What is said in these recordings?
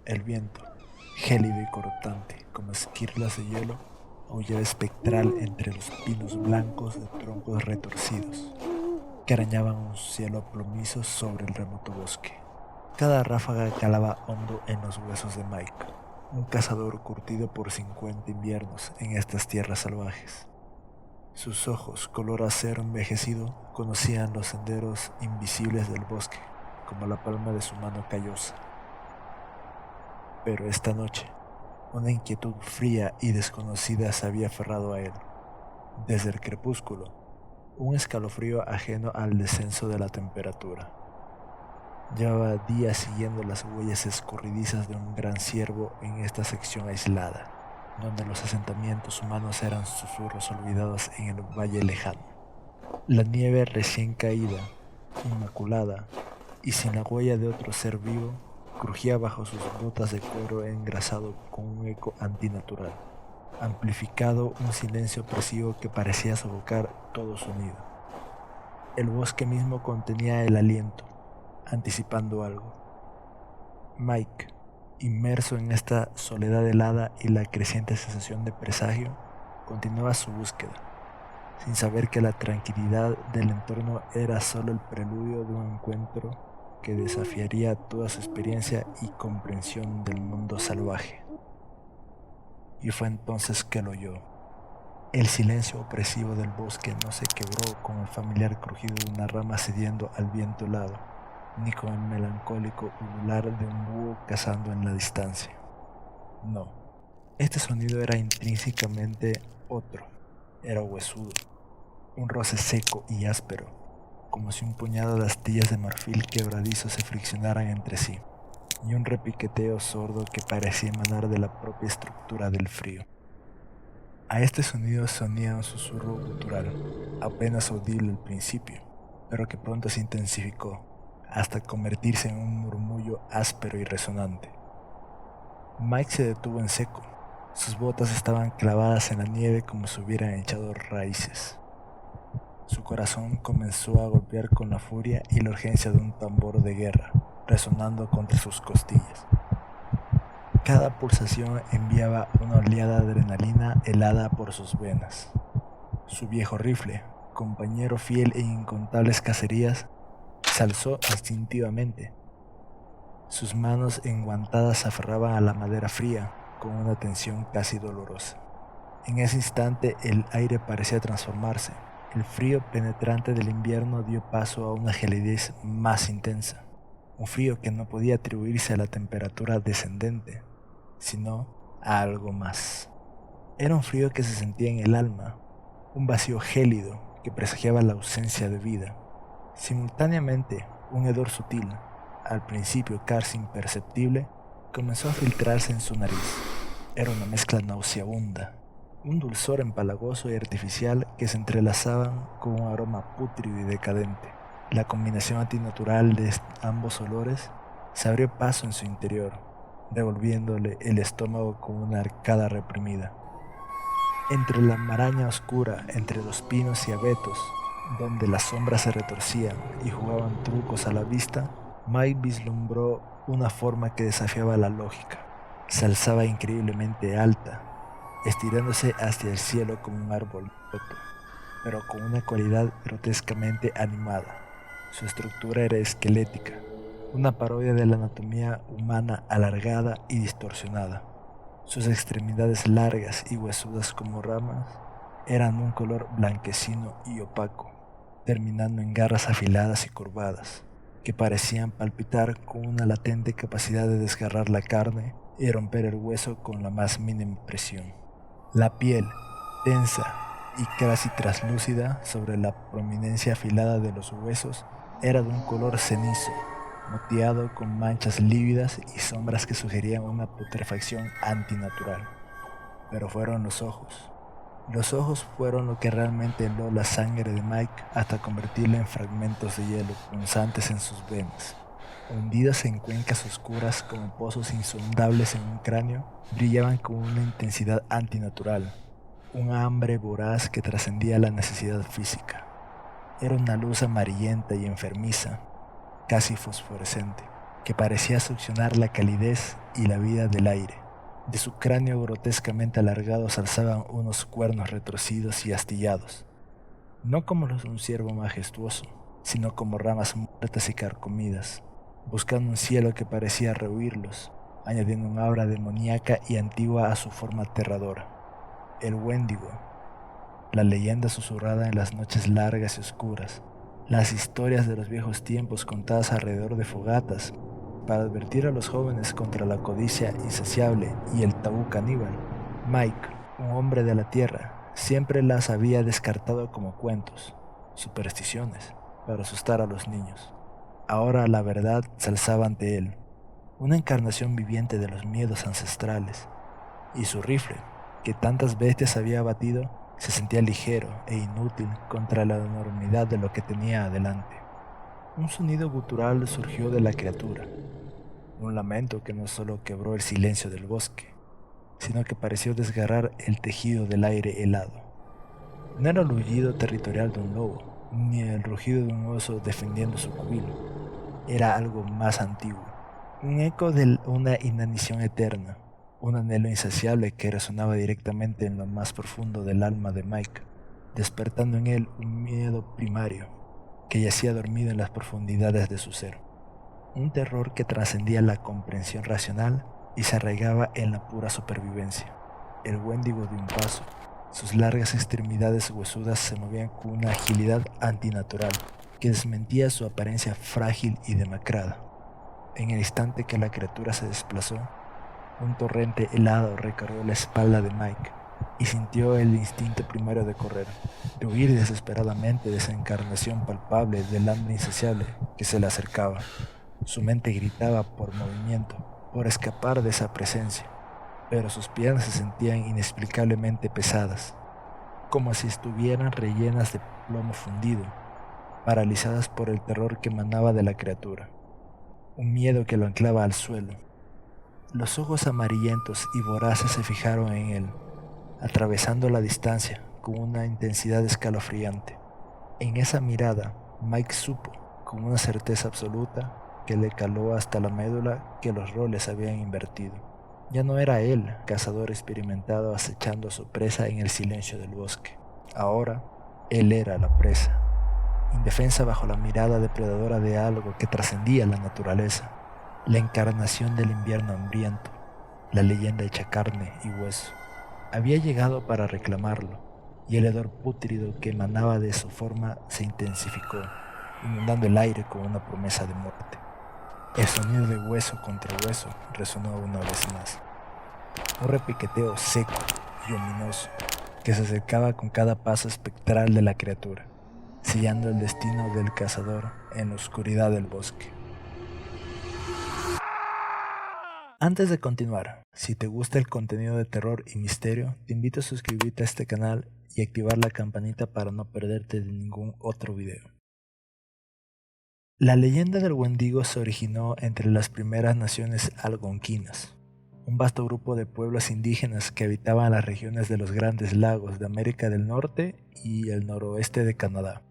El viento, gélido y cortante como esquirlas de hielo, aullaba espectral entre los pinos blancos de troncos retorcidos que arañaban un cielo plomizo sobre el remoto bosque. Cada ráfaga calaba hondo en los huesos de Mike, un cazador curtido por 50 inviernos en estas tierras salvajes. Sus ojos, color acero envejecido, conocían los senderos invisibles del bosque, como la palma de su mano callosa. Pero esta noche, una inquietud fría y desconocida se había aferrado a él. Desde el crepúsculo, un escalofrío ajeno al descenso de la temperatura. Llevaba días siguiendo las huellas escurridizas de un gran ciervo en esta sección aislada, donde los asentamientos humanos eran susurros olvidados en el valle lejano. La nieve recién caída, inmaculada y sin la huella de otro ser vivo, crujía bajo sus botas de cuero engrasado con un eco antinatural, amplificado un silencio opresivo que parecía sofocar todo sonido. El bosque mismo contenía el aliento, anticipando algo. Mike, inmerso en esta soledad helada y la creciente sensación de presagio, continuaba su búsqueda, sin saber que la tranquilidad del entorno era solo el preludio de un encuentro que desafiaría toda su experiencia y comprensión del mundo salvaje. Y fue entonces que lo oyó. El silencio opresivo del bosque no se quebró con el familiar crujido de una rama cediendo al viento helado, ni con el melancólico ulular de un búho cazando en la distancia. No, este sonido era intrínsecamente otro, era huesudo, un roce seco y áspero, como si un puñado de astillas de marfil quebradizo se friccionaran entre sí, y un repiqueteo sordo que parecía emanar de la propia estructura del frío. A este sonido se unía un susurro gutural, apenas audible al principio, pero que pronto se intensificó, hasta convertirse en un murmullo áspero y resonante. Mike se detuvo en seco. Sus botas estaban clavadas en la nieve como si hubieran echado raíces. Su corazón comenzó a golpear con la furia y la urgencia de un tambor de guerra, resonando contra sus costillas. Cada pulsación enviaba una oleada de adrenalina helada por sus venas. Su viejo rifle, compañero fiel en incontables cacerías, se alzó instintivamente. Sus manos enguantadas se aferraban a la madera fría con una tensión casi dolorosa. En ese instante el aire parecía transformarse. El frío penetrante del invierno dio paso a una gelidez más intensa. Un frío que no podía atribuirse a la temperatura descendente, sino a algo más. Era un frío que se sentía en el alma, un vacío gélido que presagiaba la ausencia de vida. Simultáneamente, un hedor sutil, al principio casi imperceptible, comenzó a filtrarse en su nariz. Era una mezcla nauseabunda, un dulzor empalagoso y artificial que se entrelazaban con un aroma pútrido y decadente. La combinación antinatural de ambos olores se abrió paso en su interior, revolviéndole el estómago como una arcada reprimida. Entre la maraña oscura, entre los pinos y abetos, donde las sombras se retorcían y jugaban trucos a la vista, Mike vislumbró una forma que desafiaba la lógica. Se alzaba increíblemente alta, estirándose hacia el cielo como un árbol roto, pero con una cualidad grotescamente animada. Su estructura era esquelética, una parodia de la anatomía humana alargada y distorsionada. Sus extremidades largas y huesudas como ramas eran un color blanquecino y opaco, terminando en garras afiladas y curvadas, que parecían palpitar con una latente capacidad de desgarrar la carne y romper el hueso con la más mínima presión. La piel, tensa y casi traslúcida sobre la prominencia afilada de los huesos, era de un color cenizo, moteado con manchas lívidas y sombras que sugerían una putrefacción antinatural. Pero fueron los ojos. Los ojos fueron lo que realmente heló la sangre de Mike hasta convertirla en fragmentos de hielo punzantes en sus venas. Hundidos en cuencas oscuras como pozos insondables en un cráneo, brillaban con una intensidad antinatural, un hambre voraz que trascendía la necesidad física. Era una luz amarillenta y enfermiza, casi fosforescente, que parecía succionar la calidez y la vida del aire. De su cráneo grotescamente alargado se alzaban unos cuernos retorcidos y astillados, no como los de un ciervo majestuoso, sino como ramas muertas y carcomidas, buscando un cielo que parecía rehuirlos, añadiendo un aura demoníaca y antigua a su forma aterradora. El Wendigo, la leyenda susurrada en las noches largas y oscuras, las historias de los viejos tiempos contadas alrededor de fogatas para advertir a los jóvenes contra la codicia insaciable y el tabú caníbal. Mike, un hombre de la tierra, siempre las había descartado como cuentos, supersticiones, para asustar a los niños. Ahora la verdad se alzaba ante él, una encarnación viviente de los miedos ancestrales, y su rifle, que tantas bestias había abatido, se sentía ligero e inútil contra la enormidad de lo que tenía adelante. Un sonido gutural surgió de la criatura, un lamento que no solo quebró el silencio del bosque, sino que pareció desgarrar el tejido del aire helado. No era el aullido territorial de un lobo, ni el rugido de un oso defendiendo su cuilo. Era algo más antiguo, un eco de una inanición eterna, un anhelo insaciable que resonaba directamente en lo más profundo del alma de Mike, despertando en él un miedo primario que yacía dormido en las profundidades de su ser. Un terror que trascendía la comprensión racional y se arraigaba en la pura supervivencia. El Wendigo dio un paso. Sus largas extremidades huesudas se movían con una agilidad antinatural que desmentía su apariencia frágil y demacrada. En el instante que la criatura se desplazó, un torrente helado recorrió la espalda de Mike y sintió el instinto primario de correr, de huir desesperadamente de esa encarnación palpable del hambre insaciable que se le acercaba. Su mente gritaba por movimiento, por escapar de esa presencia, pero sus piernas se sentían inexplicablemente pesadas, como si estuvieran rellenas de plomo fundido, paralizadas por el terror que emanaba de la criatura, un miedo que lo anclaba al suelo. Los ojos amarillentos y voraces se fijaron en él, atravesando la distancia con una intensidad escalofriante. En esa mirada, Mike supo, con una certeza absoluta, que le caló hasta la médula, que los roles habían invertido. Ya no era él, cazador experimentado acechando a su presa en el silencio del bosque. Ahora, él era la presa, indefensa bajo la mirada depredadora de algo que trascendía la naturaleza, la encarnación del invierno hambriento, la leyenda hecha carne y hueso. Había llegado para reclamarlo, y el hedor pútrido que emanaba de su forma se intensificó, inundando el aire con una promesa de muerte. El sonido de hueso contra hueso resonó una vez más, un repiqueteo seco y ominoso que se acercaba con cada paso espectral de la criatura, sellando el destino del cazador en la oscuridad del bosque. Antes de continuar, si te gusta el contenido de terror y misterio, te invito a suscribirte a este canal y activar la campanita para no perderte de ningún otro video. La leyenda del Wendigo se originó entre las primeras naciones algonquinas, un vasto grupo de pueblos indígenas que habitaban las regiones de los Grandes Lagos de América del Norte y el noroeste de Canadá.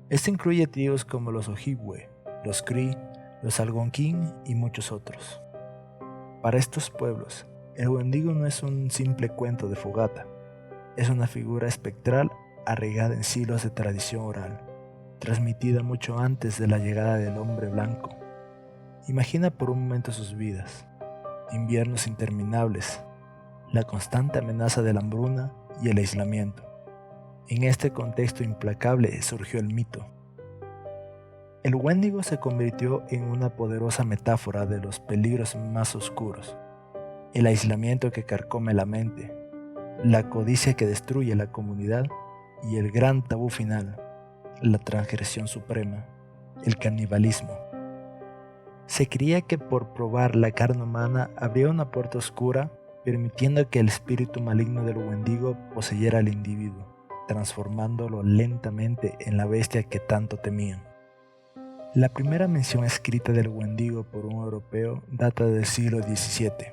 Esto incluye tribus como los Ojibwe, los Cree, los Algonquín y muchos otros. Para estos pueblos, el Wendigo no es un simple cuento de fogata, es una figura espectral arraigada en siglos de tradición oral, transmitida mucho antes de la llegada del hombre blanco. Imagina por un momento sus vidas, inviernos interminables, la constante amenaza de la hambruna y el aislamiento. En este contexto implacable surgió el mito. El Wendigo se convirtió en una poderosa metáfora de los peligros más oscuros, el aislamiento que carcome la mente, la codicia que destruye la comunidad y el gran tabú final, la transgresión suprema, el canibalismo. Se creía que por probar la carne humana habría una puerta oscura, permitiendo que el espíritu maligno del Wendigo poseyera al individuo, transformándolo lentamente en la bestia que tanto temían. La primera mención escrita del Wendigo por un europeo data del siglo XVII.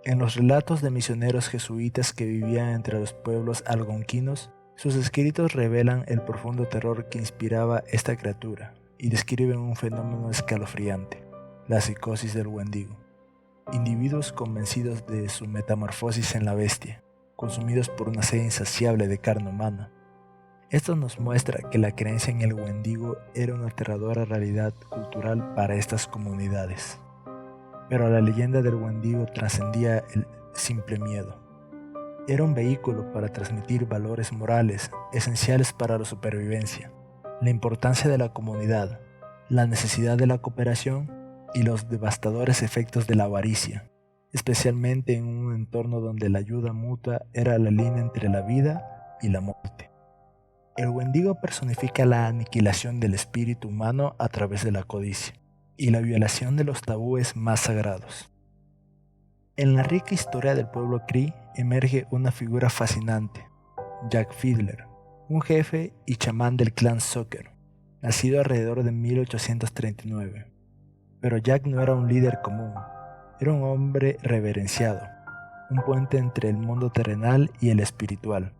En los relatos de misioneros jesuitas que vivían entre los pueblos algonquinos, sus escritos revelan el profundo terror que inspiraba esta criatura y describen un fenómeno escalofriante, la psicosis del Wendigo. individuos convencidos de su metamorfosis en la bestia, consumidos por una sed insaciable de carne humana. Esto nos muestra que la creencia en el Wendigo era una aterradora realidad cultural para estas comunidades. Pero la leyenda del Wendigo trascendía el simple miedo. Era un vehículo para transmitir valores morales esenciales para la supervivencia, la importancia de la comunidad, la necesidad de la cooperación y los devastadores efectos de la avaricia, especialmente en un entorno donde la ayuda mutua era la línea entre la vida y la muerte. El Wendigo personifica la aniquilación del espíritu humano a través de la codicia y la violación de los tabúes más sagrados. En la rica historia del pueblo Cree emerge una figura fascinante, Jack Fiddler, un jefe y chamán del clan Soccer, nacido alrededor de 1839. Pero Jack no era un líder común, era un hombre reverenciado, un puente entre el mundo terrenal y el espiritual,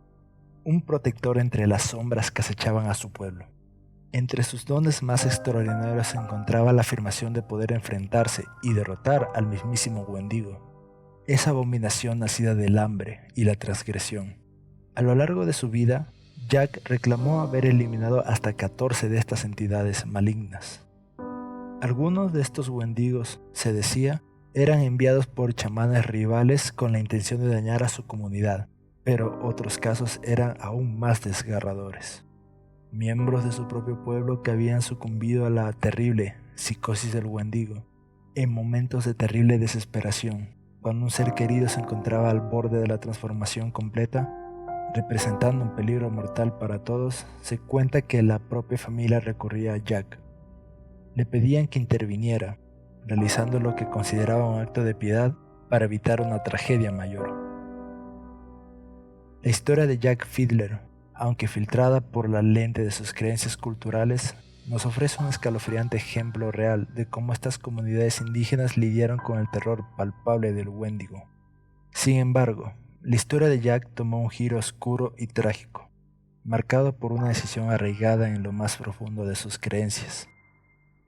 un protector entre las sombras que acechaban a su pueblo. Entre sus dones más extraordinarios se encontraba la afirmación de poder enfrentarse y derrotar al mismísimo Wendigo, esa abominación nacida del hambre y la transgresión. A lo largo de su vida, Jack reclamó haber eliminado hasta 14 de estas entidades malignas. Algunos de estos Wendigos, se decía, eran enviados por chamanes rivales con la intención de dañar a su comunidad, pero otros casos eran aún más desgarradores. Miembros de su propio pueblo que habían sucumbido a la terrible psicosis del Wendigo, en momentos de terrible desesperación, cuando un ser querido se encontraba al borde de la transformación completa, representando un peligro mortal para todos, se cuenta que la propia familia recurría a Jack. Le pedían que interviniera, realizando lo que consideraba un acto de piedad para evitar una tragedia mayor. La historia de Jack Fiddler, aunque filtrada por la lente de sus creencias culturales, nos ofrece un escalofriante ejemplo real de cómo estas comunidades indígenas lidiaron con el terror palpable del Wendigo. Sin embargo, la historia de Jack tomó un giro oscuro y trágico, marcado por una decisión arraigada en lo más profundo de sus creencias.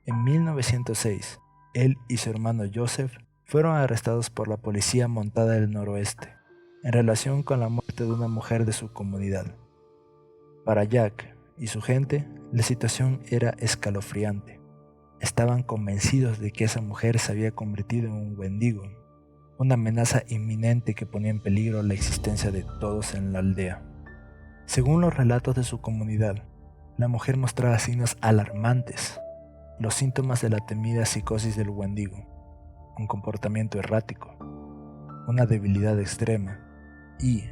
En 1906, él y su hermano Joseph fueron arrestados por la policía montada del noroeste, en relación con la muerte de una mujer de su comunidad. Para Jack y su gente, la situación era escalofriante. Estaban convencidos de que esa mujer se había convertido en un Wendigo, una amenaza inminente que ponía en peligro la existencia de todos en la aldea. Según los relatos de su comunidad, la mujer mostraba signos alarmantes, los síntomas de la temida psicosis del Wendigo, un comportamiento errático, una debilidad extrema y,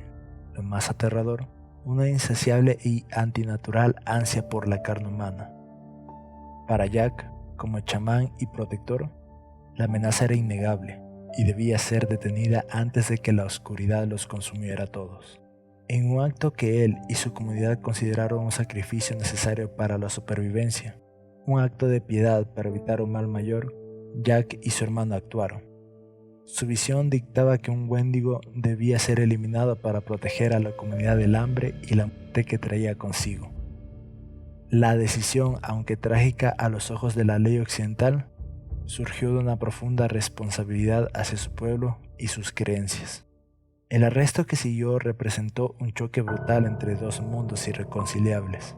lo más aterrador, una insaciable y antinatural ansia por la carne humana. Para Jack, como chamán y protector, la amenaza era innegable y debía ser detenida antes de que la oscuridad los consumiera a todos. En un acto que él y su comunidad consideraron un sacrificio necesario para la supervivencia, un acto de piedad para evitar un mal mayor, Jack y su hermano actuaron. Su visión dictaba que un Wendigo debía ser eliminado para proteger a la comunidad del hambre y la muerte que traía consigo. La decisión, aunque trágica a los ojos de la ley occidental, surgió de una profunda responsabilidad hacia su pueblo y sus creencias. El arresto que siguió representó un choque brutal entre dos mundos irreconciliables.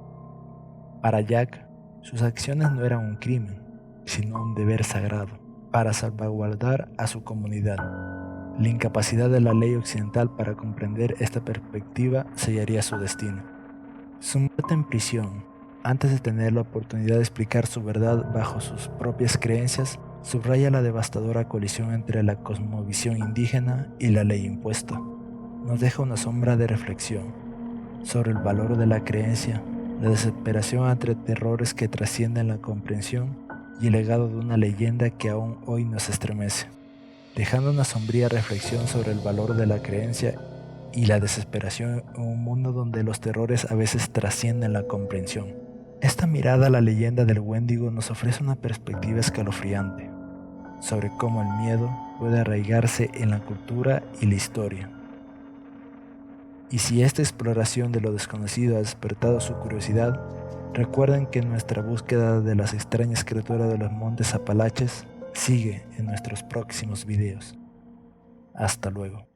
Para Jack, sus acciones no eran un crimen, sino un deber sagrado para salvaguardar a su comunidad. La incapacidad de la ley occidental para comprender esta perspectiva sellaría su destino. Su muerte en prisión, antes de tener la oportunidad de explicar su verdad bajo sus propias creencias, subraya la devastadora colisión entre la cosmovisión indígena y la ley impuesta. Nos deja una sombra de reflexión sobre el valor de la creencia, la desesperación ante terrores que trascienden la comprensión y el legado de una leyenda que aún hoy nos estremece, dejando una sombría reflexión sobre el valor de la creencia y la desesperación en un mundo donde los terrores a veces trascienden la comprensión. Esta mirada a la leyenda del Wendigo nos ofrece una perspectiva escalofriante sobre cómo el miedo puede arraigarse en la cultura y la historia. Y si esta exploración de lo desconocido ha despertado su curiosidad, recuerden que nuestra búsqueda de las extrañas criaturas de los montes Apalaches sigue en nuestros próximos videos. Hasta luego.